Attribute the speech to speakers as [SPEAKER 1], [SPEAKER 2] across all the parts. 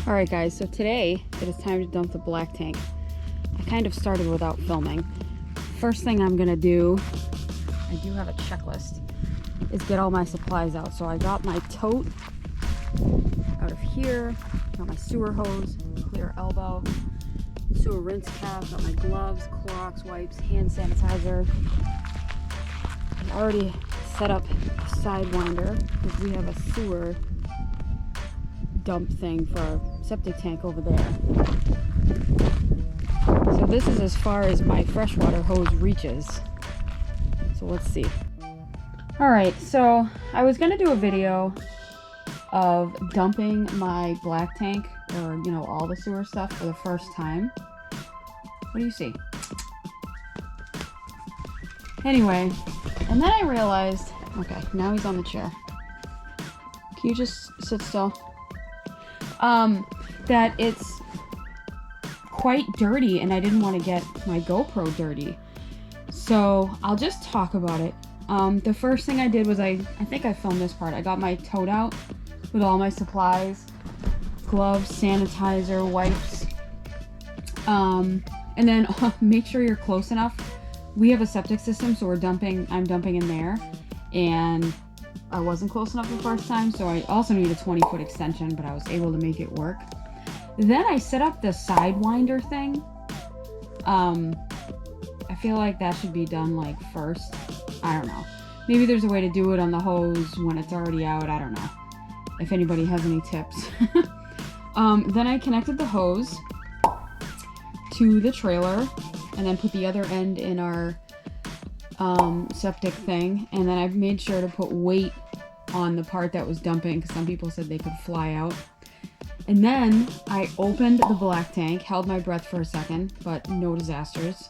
[SPEAKER 1] Alright guys, so today it is time to dump the black tank. I kind of started without filming. First thing I'm gonna do, I do have a checklist, is get all my supplies out. So I got my tote out of here, got my sewer hose, clear elbow, sewer rinse cap, got my gloves, Clorox wipes, hand sanitizer. I already set up a sidewinder because we have a sewer dump thing for our septic tank over there. So this is as far as my freshwater hose reaches. So let's see. Alright, so I was gonna do a video of dumping my black tank, or you know, all the sewer stuff for the first time. What do you see? Anyway, and then I realized, okay, now he's on the chair. Can you just sit still? That it's quite dirty and I didn't want to get my GoPro dirty. So I'll just talk about it. The first thing I did was I think I filmed this part. I got my tote out with all my supplies, gloves, sanitizer, wipes. And then make sure you're close enough. We have a septic system, so I'm dumping in there, and I wasn't close enough the first time, so I also need a 20-foot extension, but I was able to make it work. Then I set up the sidewinder thing. I feel like that should be done like first. I don't know. Maybe there's a way to do it on the hose when it's already out. I don't know. If anybody has any tips. Then I connected the hose to the trailer and then put the other end in our septic thing, and then I've made sure to put weight on the part that was dumping because some people said they could fly out. And then I opened the black tank, held my breath for a second, but no disasters.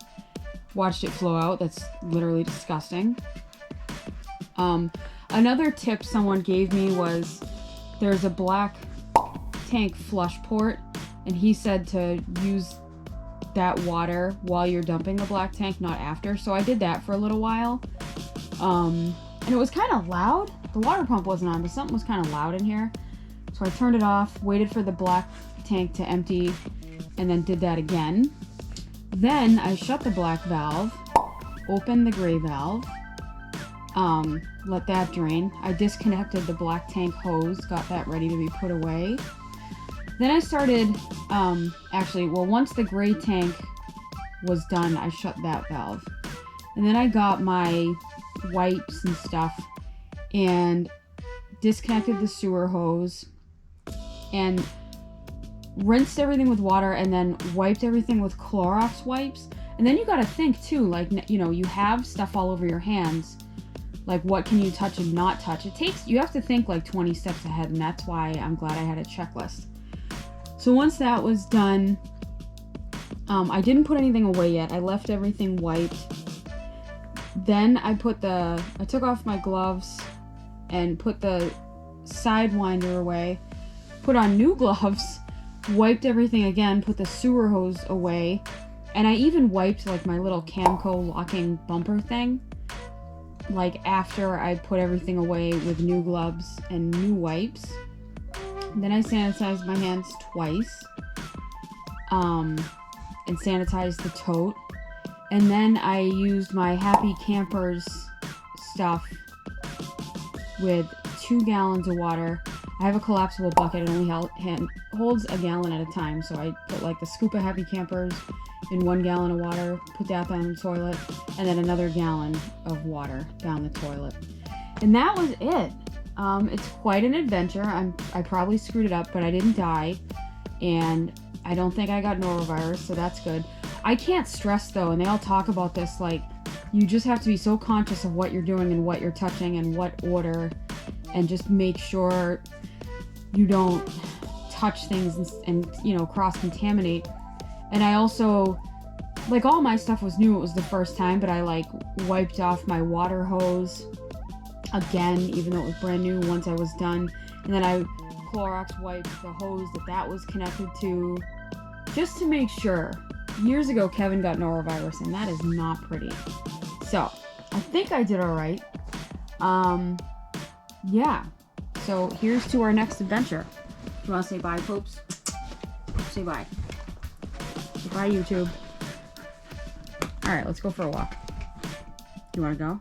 [SPEAKER 1] Watched it flow out. That's literally disgusting. Another tip someone gave me was there's a black tank flush port, and he said to use that water while you're dumping the black tank, not after. So I did that for a little while. And it was kind of loud. The water pump wasn't on, but something was kind of loud in here. So I turned it off, waited for the black tank to empty, and then did that again. Then I shut the black valve, opened the gray valve, let that drain. I disconnected the black tank hose, got that ready to be put away. Then I started, once the gray tank was done, I shut that valve. And then I got my wipes and stuff and disconnected the sewer hose and rinsed everything with water and then wiped everything with Clorox wipes. And then you gotta think too, like, you know, you have stuff all over your hands. Like, what can you touch and not touch? You have to think like 20 steps ahead, and that's why I'm glad I had a checklist. So once that was done, I didn't put anything away yet. I left everything wiped. Then I took off my gloves and put the sidewinder away, put on new gloves, wiped everything again, put the sewer hose away, and I even wiped like my little Camco locking bumper thing, like after I put everything away with new gloves and new wipes. Then I sanitized my hands twice, and sanitized the tote. And then I used my Happy Campers stuff with 2 gallons of water. I have a collapsible bucket. It only holds a gallon at a time. So I put like the scoop of Happy Campers in 1 gallon of water, put that down the toilet, and then another gallon of water down the toilet. And that was it. It's quite an adventure. I probably screwed it up, but I didn't die, and I don't think I got norovirus, so that's good. I can't stress though, and they all talk about this, like, you just have to be so conscious of what you're doing and what you're touching and what order, and just make sure you don't touch things and you know, cross-contaminate. And I also, like, all my stuff was new. It was the first time, but I like wiped off my water hose again, even though it was brand new, once I was done. And then I Clorox wiped the hose that was connected to, just to make sure. Years ago, Kevin got norovirus, and that is not pretty. So I think I did all right. Yeah. So here's to our next adventure. You want to say bye, Popes? Say bye. Say bye, YouTube. Alright, let's go for a walk. You wanna go?